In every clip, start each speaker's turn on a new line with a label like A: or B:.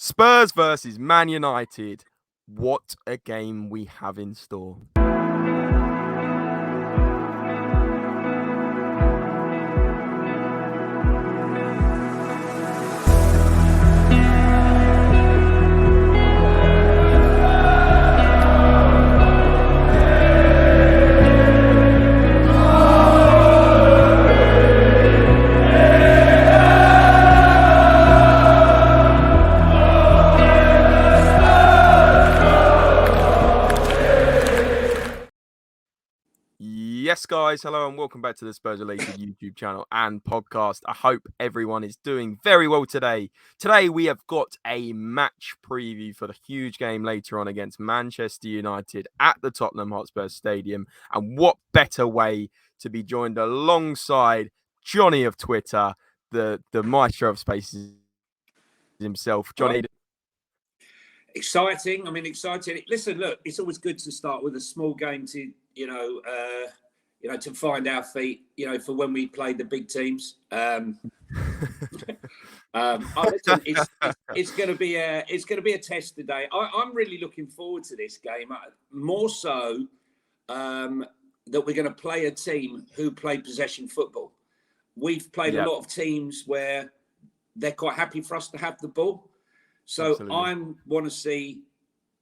A: Spurs versus Man United. What a game we have in store. Yes, guys, hello and welcome back to the SpursRelated YouTube channel and podcast. I hope everyone is doing very well today. Today, we have got a match preview for the huge game later on against Manchester United at the Tottenham Hotspur Stadium. And what better way to be joined alongside Johnny of Twitter, the maestro of spaces himself. Johnny.
B: Exciting. Exciting. Listen, look, it's always good to start with a small game to, to find our feet, for when we play the big teams. Listen, it's going to be a test today. I'm really looking forward to this game, more so that we're going to play a team who play possession football. We've played a lot of teams where they're quite happy for us to have the ball. So I want to see,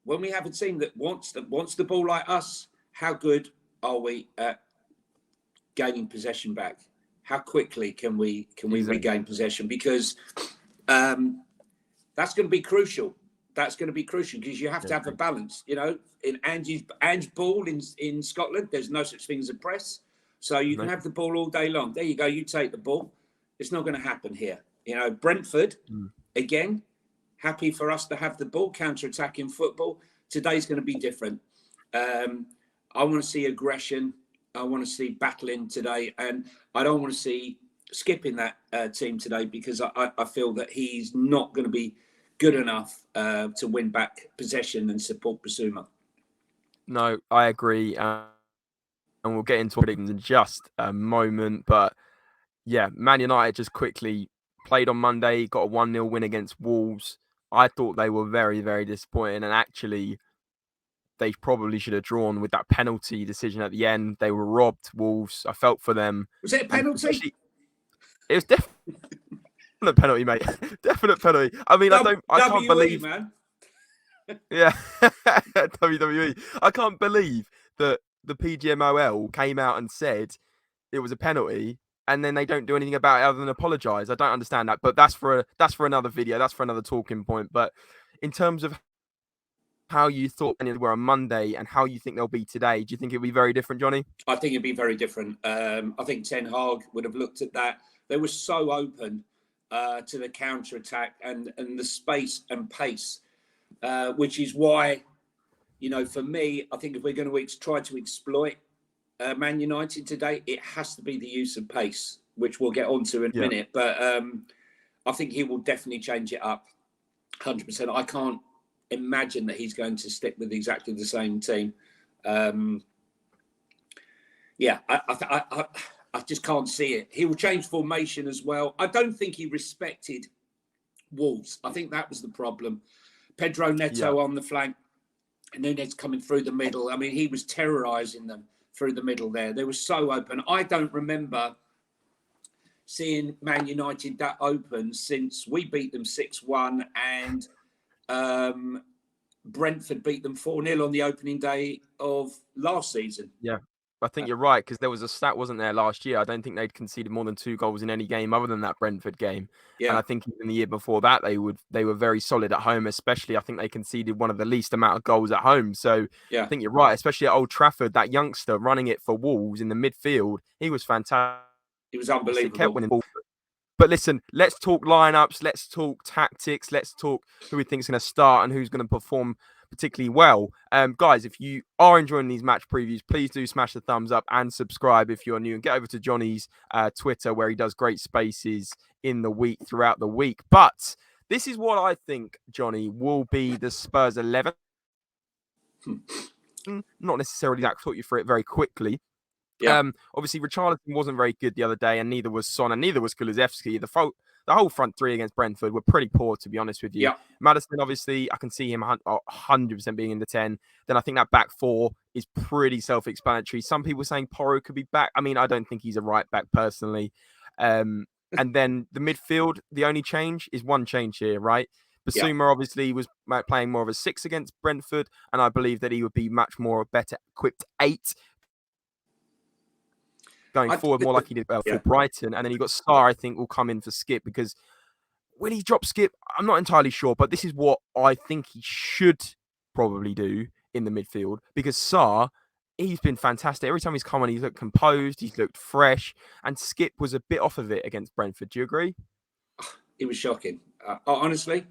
B: when we have a team that wants the ball like us, how good are we at gaining possession back? How quickly can we regain possession? Because that's going to be crucial. That's going to be crucial because you have to have a balance. In Ange ball in Scotland, there's no such thing as a press. So you can have the ball all day long. There you go. You take the ball. It's not going to happen here. Brentford, again, happy for us to have the ball, counter-attacking football. Today's going to be different. I want to see aggression. I want to see battling today. And I don't want to see skipping that team today because I feel that he's not going to be good enough to win back possession and support Basuma.
A: No, I agree. And we'll get into it in just a moment. But yeah, Man United just quickly played on Monday, got a 1-0 win against Wolves. I thought they were very, very disappointing. And actually, they probably should have drawn with that penalty decision at the end. They were robbed, Wolves. I felt for them.
B: Was it a penalty?
A: It was definite penalty, mate. Definite penalty. I mean, I can't believe,
B: man.
A: Yeah, WWE. I can't believe that the PGMOL came out and said it was a penalty, and then they don't do anything about it other than apologise. I don't understand that, but that's for another video. That's for another talking point. But in terms of how you thought they were on Monday and how you think they'll be today, do you think it'll be very different, Johnny?
B: I think it'd be very different. I think Ten Hag would have looked at that. They were so open to the counter-attack and the space and pace, which is why, for me, I think if we're going to try to exploit Man United today, it has to be the use of pace, which we'll get onto in a minute. But I think he will definitely change it up 100%. I can't imagine that he's going to stick with exactly the same team. I just can't see it. He will change formation as well. I don't think he respected Wolves. I think that was the problem. Pedro Neto on the flank, and Nunez coming through the middle. I mean, he was terrorising them through the middle there. They were so open. I don't remember seeing Man United that open since we beat them 6-1 and Brentford beat them 4-0 on the opening day of last season.
A: Yeah, I think you're right, because there was a stat, wasn't there, last year? I don't think they'd conceded more than 2 goals in any game other than that Brentford game. Yeah. And I think even the year before that, they were very solid at home, especially I think they conceded one of the least amount of goals at home. So I think you're right, especially at Old Trafford, that youngster running it for Wolves in the midfield, he was fantastic.
B: He was unbelievable.
A: Kept winning balls. But listen, let's talk lineups, let's talk tactics, let's talk who we think is going to start and who's going to perform particularly well. Guys, if you are enjoying these match previews, please do smash the thumbs up and subscribe if you're new, and get over to Johnny's Twitter, where he does great spaces in the week, throughout the week. But this is what I think, Johnny, will be the Spurs 11. Not necessarily that. I thought you through it very quickly. Yeah. Obviously, Richarlison wasn't very good the other day, and neither was Son, and neither was Kulusevski. The the whole front three against Brentford were pretty poor, to be honest with you.
B: Yeah.
A: Maddison, obviously, I can see him 100% being in the 10. Then I think that back four is pretty self-explanatory. Some people saying Porro could be back. I mean, I don't think he's a right back personally. And then the midfield, the only change is one change here, right? Basuma obviously was playing more of a 6 against Brentford, and I believe that he would be much more better equipped 8 going forward, more like he did for Brighton. And then you got Sarr, I think, will come in for Skip, because when he drops Skip, I'm not entirely sure, but this is what I think he should probably do in the midfield, because Sarr, he's been fantastic. Every time he's come on, he's looked composed, he's looked fresh, and Skip was a bit off of it against Brentford. Do you agree?
B: It was shocking. Honestly,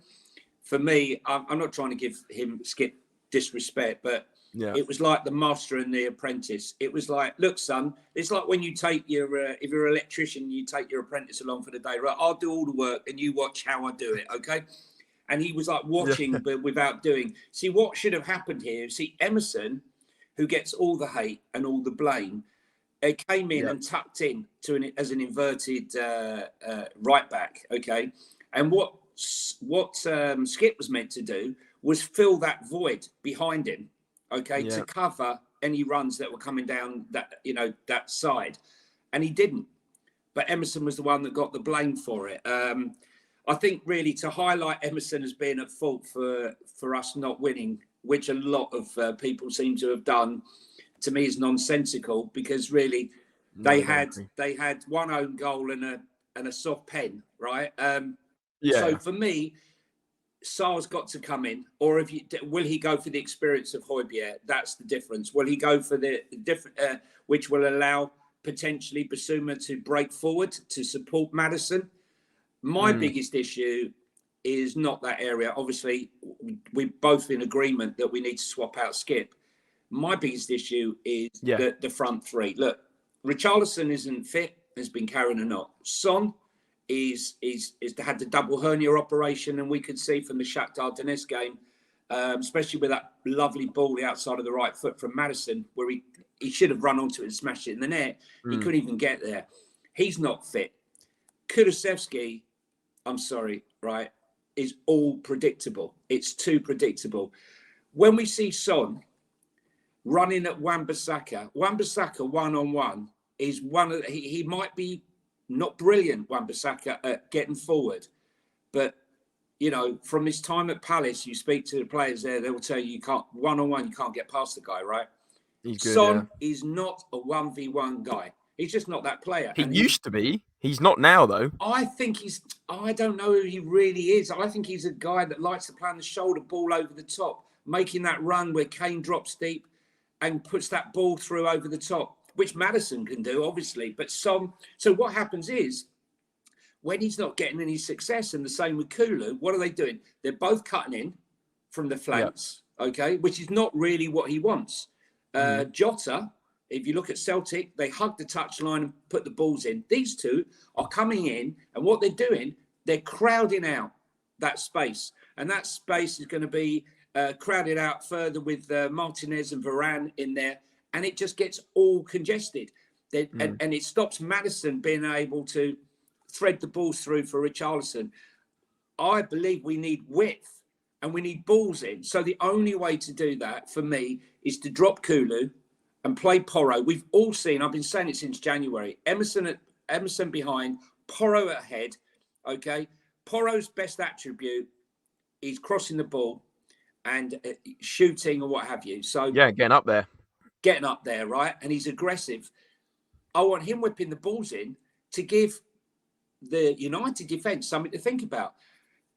B: for me, I'm not trying to give him Skip disrespect, but it was like the master and the apprentice. It was like, look, son, it's like when you take your, if you're an electrician, you take your apprentice along for the day, right? I'll do all the work and you watch how I do it, okay? And he was like watching, but without doing. See, what should have happened here, Emerson, who gets all the hate and all the blame, came in and tucked in as an inverted right back, okay? And what Skip was meant to do was fill that void behind him, okay, to cover any runs that were coming down that side, and he didn't. But Emerson was the one that got the blame for it. I think really to highlight Emerson as being at fault for us not winning, which a lot of people seem to have done, to me is nonsensical, because really they had one own goal and a soft pen, right? So for me, Sarr's got to come in, or will he go for the experience of Højbjerg? That's the difference. Will he go for the different, which will allow potentially Basuma to break forward to support Maddison? My biggest issue is not that area. Obviously, we're both in agreement that we need to swap out Skip. My biggest issue is the front three. Look, Richarlison isn't fit, has been carrying a knot. Son is had the double hernia operation, and we could see from the Shakhtar Donetsk game, especially with that lovely ball the outside of the right foot from Maddison, where he should have run onto it and smashed it in the net. He couldn't even get there. He's not fit. Kulusevski, I'm sorry, right, is all predictable. It's too predictable. When we see Son running at Wan-Bissaka one-on-one is he might be not brilliant, Wan-Bissaka, at getting forward. But, from his time at Palace, you speak to the players there, they will tell you can't, one-on-one, you can't get past the guy, right? He's good, Son is not a 1v1 guy. He's just not that player.
A: He used to be. He's not now, though.
B: I don't know who he really is. I think he's a guy that likes to play on the shoulder ball over the top, making that run where Kane drops deep and puts that ball through over the top, which Maddison can do, obviously. But so what happens is, when he's not getting any success, and the same with Kulu, what are they doing? They're both cutting in from the flanks, okay, which is not really what he wants. Jota, if you look at Celtic, they hug the touchline and put the balls in. These two are coming in, and what they're doing, they're crowding out that space. And that space is going to be crowded out further with Martinez and Varane in there. And it just gets all congested. And it stops Maddison being able to thread the balls through for Richarlison. I believe we need width and we need balls in. So the only way to do that for me is to drop Kulu and play Porro. We've all seen, I've been saying it since January, Emerson behind, Porro ahead, okay? Porro's best attribute is crossing the ball and shooting or what have you. So
A: getting up there,
B: right? And he's aggressive. I want him whipping the balls in to give the United defence something to think about.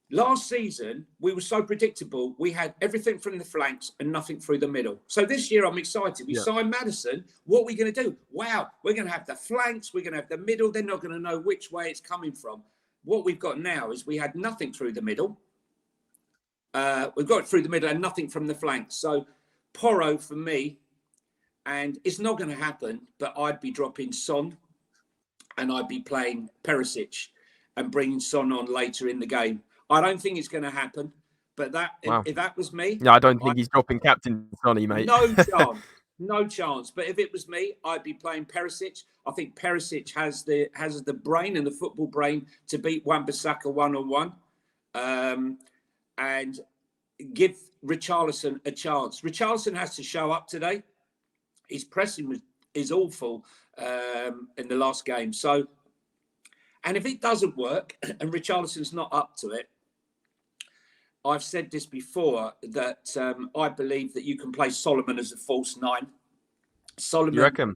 B: Last season, we were so predictable. We had everything from the flanks and nothing through the middle. So this year, I'm excited. We signed Maddison. What are we going to do? Wow, we're going to have the flanks. We're going to have the middle. They're not going to know which way it's coming from. What we've got now is we had nothing through the middle. We've got it through the middle and nothing from the flanks. So Porro for me, and it's not going to happen, but I'd be dropping Son and I'd be playing Perisic and bringing Son on later in the game. I don't think it's going to happen, but if that was me...
A: No, I don't think he's dropping captain Sonny, mate.
B: No chance. No chance. But if it was me, I'd be playing Perisic. I think Perisic has the brain and the football brain to beat Wan-Bissaka 1-on-1, and give Richarlison a chance. Richarlison has to show up today. His pressing is awful in the last game. So, and if it doesn't work and Richarlison's not up to it, I've said this before, that I believe that you can play Solomon as a false nine.
A: You reckon?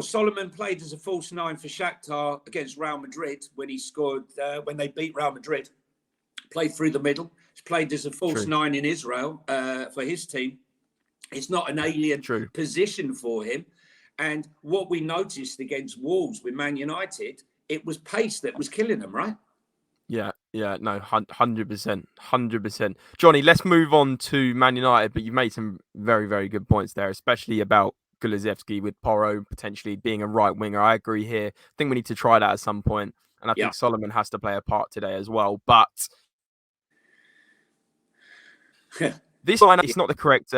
B: Solomon played as a false nine for Shakhtar against Real Madrid when he scored, when they beat Real Madrid. Played through the middle. He's played as a false nine in Israel for his team. It's not an alien position for him. And what we noticed against Wolves with Man United, it was pace that was killing them, right?
A: Yeah, no, 100%, 100%. Johnny, let's move on to Man United, but you've made some very, very good points there, especially about Kulusevski with Porro potentially being a right winger. I agree here. I think we need to try that at some point, and I think Solomon has to play a part today as well. But this lineup is not the correct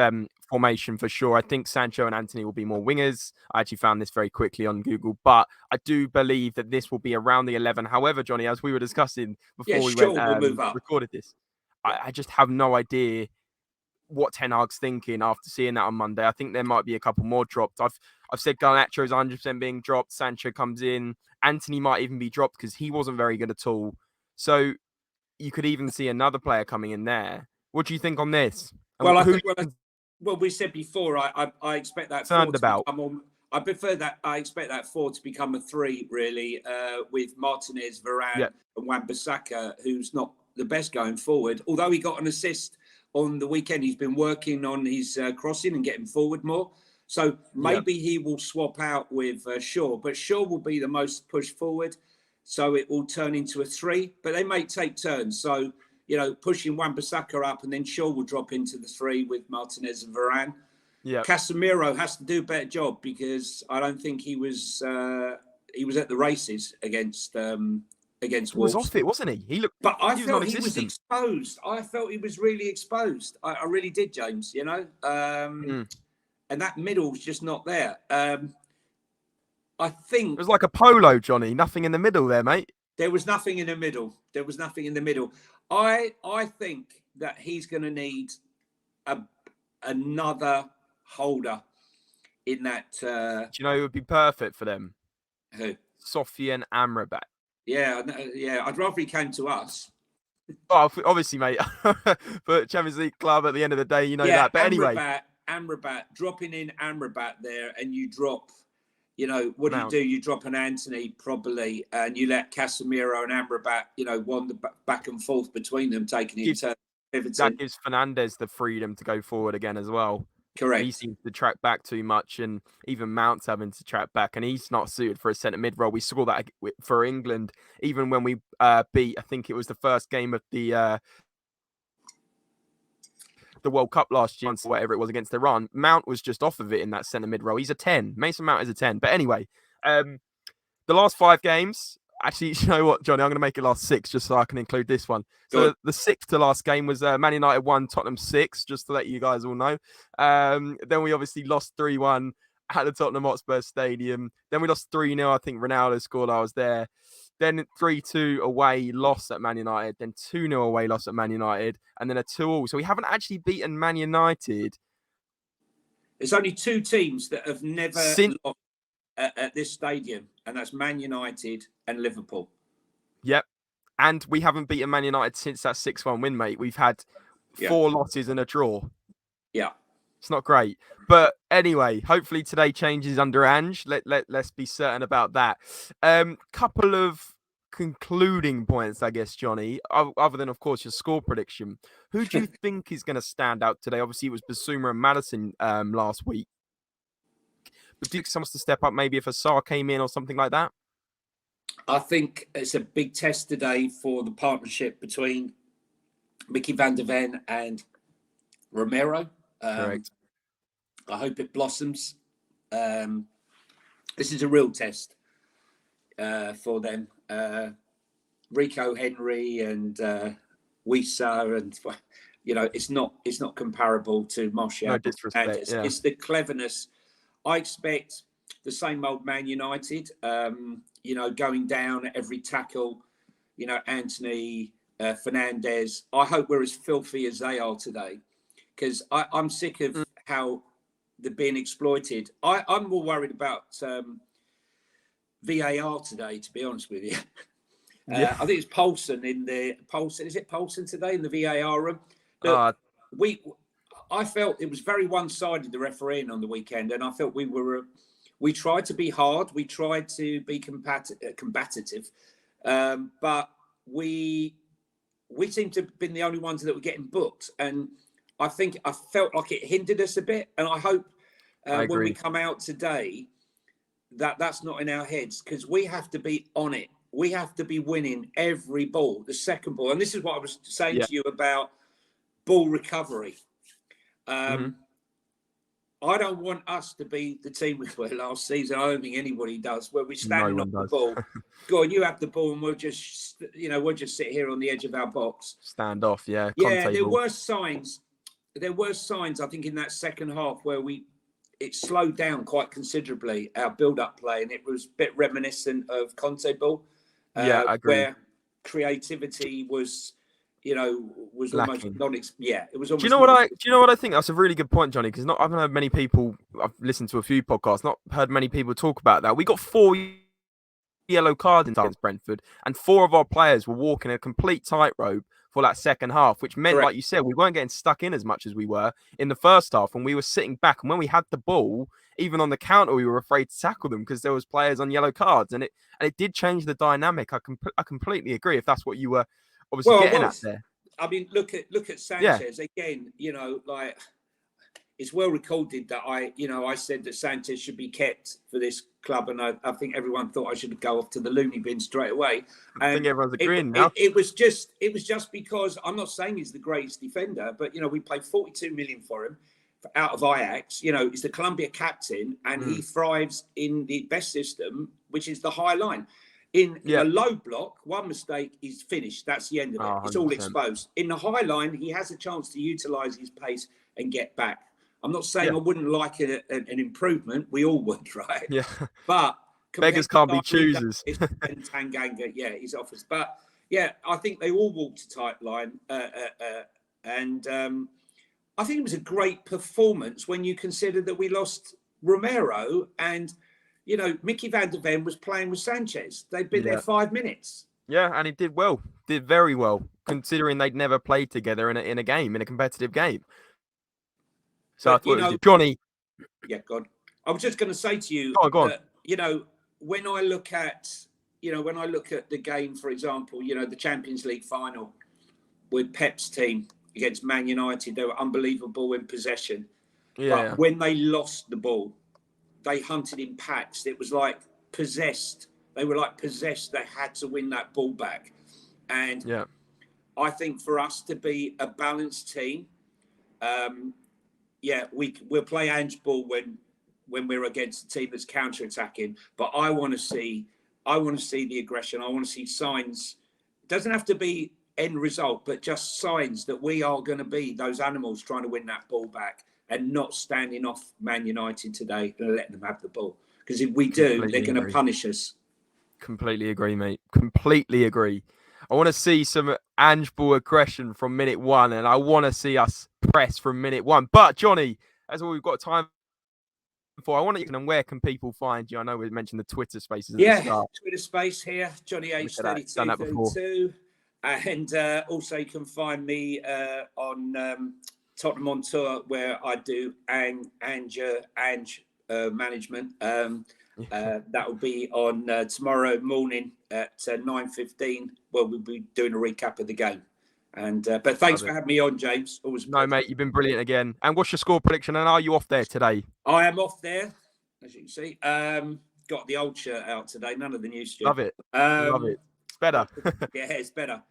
A: formation for sure. I think Sancho and Anthony will be more wingers. I actually found this very quickly on Google, but I do believe that this will be around the 11. However, Johnny, as we were discussing before recorded this, I just have no idea what Ten Hag's thinking after seeing that on Monday. I think there might be a couple more dropped. I've said Garnacho is 100% being dropped. Sancho comes in. Anthony might even be dropped because he wasn't very good at all. So you could even see another player coming in there. What do you think on this?
B: Well, we said before, I expect that four to become on. I prefer that. I expect that four to become a three, really, with Martinez, Varane, and Wan-Bissaka, who's not the best going forward. Although he got an assist on the weekend, he's been working on his crossing and getting forward more. So maybe he will swap out with Shaw, but Shaw will be the most pushed forward. So it will turn into a three, but they may take turns. So, pushing Wan-Bissaka up, and then Shaw will drop into the three with Martinez and Varane. Yeah, Casemiro has to do a better job because I don't think he was at the races against Wolves.
A: He was off it, wasn't he? He looked,
B: but I felt he was exposed. I felt he was really exposed. I really did, James. And that middle was just not there. I think
A: it was like a polo, Johnny. Nothing in the middle there, mate.
B: There was nothing in the middle. I think that he's going to need another holder in that.
A: Do you know who would be perfect for them?
B: Who?
A: Sofian Amrabat.
B: Yeah. I'd rather he came to us.
A: Oh, obviously, mate. But Champions League club at the end of the day, that. But anyway,
B: Amrabat, dropping in Amrabat there, and you drop. What do? You drop an Anthony probably, and you let Casemiro and Amrabat, wander back and forth between them, taking it turns.
A: That gives Fernandes the freedom to go forward again as well.
B: Correct.
A: He seems to track back too much, and even Mount's having to track back, and he's not suited for a centre mid role. We saw that for England, even when we beat, I think it was the first game of the World Cup last year, whatever it was, against Iran. Mount was just off of it in that centre mid role. He's a 10. Mason Mount is a 10. But anyway, the last 5 games. Actually, you know what, Johnny? I'm going to make it last 6 just so I can include this one. So the 6th to last game was Man United 1, Tottenham 6, just to let you guys all know. Then we obviously lost 3-1 at the Tottenham Hotspur Stadium. Then we lost 3-0. I think Ronaldo scored. I was there. Then 3-2 away loss at Man United. Then 2-0 away loss at Man United. And then a 2-2. So we haven't actually beaten Man United.
B: There's only 2 teams that have never lost at this stadium, and that's Man United and Liverpool.
A: Yep. And we haven't beaten Man United since that 6-1 win, mate. We've had 4 losses and a draw.
B: Yeah.
A: It's not great. But anyway, hopefully today changes under Ange. Let's be certain about that. Couple of concluding points, I guess, Johnny, other than, of course, your score prediction. Who do you think is going to stand out today? Obviously, it was Basuma and Maddison last week. But do you think someone to step up, maybe if a Sarr came in or something like that?
B: I think it's a big test today for the partnership between Mickey van der Ven and Romero.
A: Correct.
B: I hope it blossoms. This is a real test for them. Rico Henry and Wissa, and it's not comparable to Martial.
A: No disrespect.
B: It's the cleverness I expect the same old Man United, going down at every tackle, Anthony, Fernandes. I hope we're as filthy as they are today, because I'm sick of how they're being exploited. I'm more worried about VAR today, to be honest with you.
A: Yeah.
B: I think it's Poulsen Is it Poulsen today in the VAR room? Look, I felt it was very one-sided, the refereeing on the weekend, and I felt we tried to be hard, we tried to be combative, but we seem to have been the only ones that were getting booked, and I felt like it hindered us a bit, and I hope when we come out today that's not in our heads, because we have to be on it. We have to be winning every ball, the second ball, and this is what I was saying to you about ball recovery. I don't want us to be the team we were last season. I don't think anybody does, where we're standing on the ball. Go on, you have the ball, and we'll just sit here on the edge of our box.
A: Stand off, yeah.
B: Yeah, there were signs, I think, in that second half where it slowed down quite considerably, our build-up play, and it was a bit reminiscent of Conte ball.
A: I agree.
B: Where creativity was
A: lacking.
B: almost it was almost.
A: Do you know what I think? That's a really good point, Johnny, because I've heard many people. I've listened to a few podcasts, not heard many people talk about that. We got 4 yellow cards against Brentford, and 4 of our players were walking a complete tightrope for that second half, which meant, like you said, we weren't getting stuck in as much as we were in the first half, and we were sitting back. And when we had the ball, even on the counter, we were afraid to tackle them because there was players on yellow cards, and it did change the dynamic. I completely agree. If that's what you were obviously getting at there.
B: I mean, look at Sanchez again. It's well recorded that I said that Sanchez should be kept for this club, and I think everyone thought I should go off to the loony bin straight away.
A: I think everyone's agreeing now.
B: It was just because I'm not saying he's the greatest defender, but we paid 42 million for him out of Ajax. He's the Colombia captain, and he thrives in the best system, which is the high line. In a low block, one mistake, he's finished. That's the end of it. It's all exposed. In the high line, he has a chance to utilise his pace and get back. I'm not saying I wouldn't like an improvement. We all would, right?
A: Yeah.
B: But
A: beggars can't be choosers.
B: Tanganga, he's offers. But I think they all walked a tight line, and I think it was a great performance when you consider that we lost Romero and. Mickey van der Ven was playing with Sanchez. They'd been there 5 minutes. Yeah,
A: and he did well. Did very well, considering they'd never played together in a competitive game. So but, I thought, Johnny.
B: Yeah, God. I was just going to say to you
A: that,
B: when I look at the game, for example, the Champions League final with Pep's team against Man United, they were unbelievable in possession.
A: Yeah.
B: But when they lost the ball, they hunted in packs. It was like possessed. They were like possessed. They had to win that ball back. And I think for us to be a balanced team, we'll play Ange ball when we're against a team that's counter-attacking. But I want to see the aggression. I want to see signs. It doesn't have to be end result, but just signs that we are going to be those animals trying to win that ball back. And not standing off Man United today and letting them have the ball. Because if we do, they're going to punish us.
A: Completely agree, mate. Completely agree. I want to see some Ange ball aggression from minute 1, and I want to see us press from minute 1. But, Johnny, that's all we've got time for. I want to know, where can people find you? I know we mentioned the Twitter spaces at the start.
B: Twitter space here, Johnny H3232. And also you can find me on... Tottenham on Tour, where I do Ange management. That will be on tomorrow morning at 9:15. Well, we'll be doing a recap of the game. And but thanks for having me on, James. Always
A: mate, you've been brilliant again. And what's your score prediction? And are you off there today?
B: I am off there, as you can see. Got the old shirt out today, none of the new stuff.
A: Love it. Love it. It's better.
B: It's better.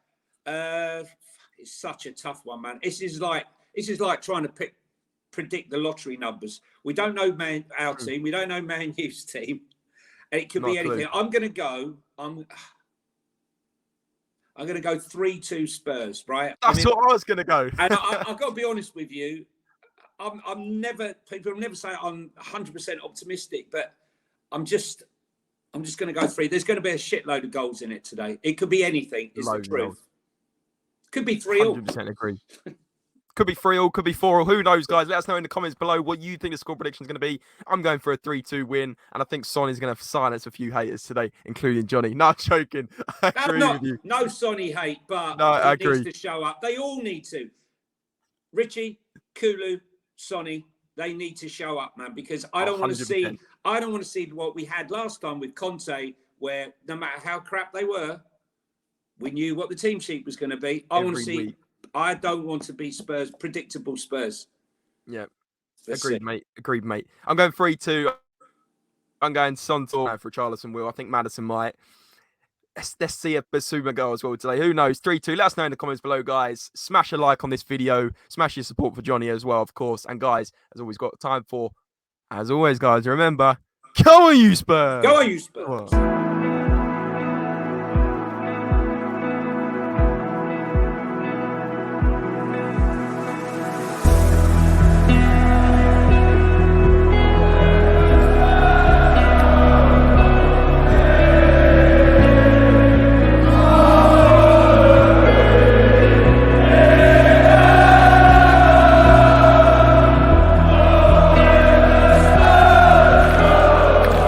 B: It's such a tough one, man. This is like trying to predict the lottery numbers. We don't know our team. We don't know Man U's team. And it could be anything. I'm going to go 3-2 Spurs, right?
A: That's what I was going to go.
B: And I've got to be honest with you. I'm never. People never say I'm 100% optimistic, but I'm just going to go 3. There's going to be a shitload of goals in it today. It could be anything. Is the truth. Could be 3-3.
A: 100% agree. Could be 3-3, could be 4-4. Who knows, guys? Let us know in the comments below what you think the score prediction is going to be. I'm going for a 3-2 win, and I think Sonny's going to silence a few haters today, including Johnny. No, I'm joking. I agree with you.
B: No Sonny hate, but
A: no, I agree.
B: Needs to show up. They all need to. Richie, Kulu, Sonny, they need to show up, man, because I don't want to see. I don't want to see what we had last time with Conte, where no matter how crap they were, we knew what the team sheet was going to be. I want to see. Week. I don't want to be Spurs, predictable Spurs.
A: Yeah. Agreed, mate. Agreed, mate. I'm going 3-2. I'm going Son for Charlison will. I think Maddison might. Let's see a Basuma goal as well today. Who knows? 3-2. Let us know in the comments below, guys. Smash a like on this video. Smash your support for Johnny as well, of course. And guys, as always, got time for, as always, guys, remember, come on, you Spurs!
B: Go on, you Spurs!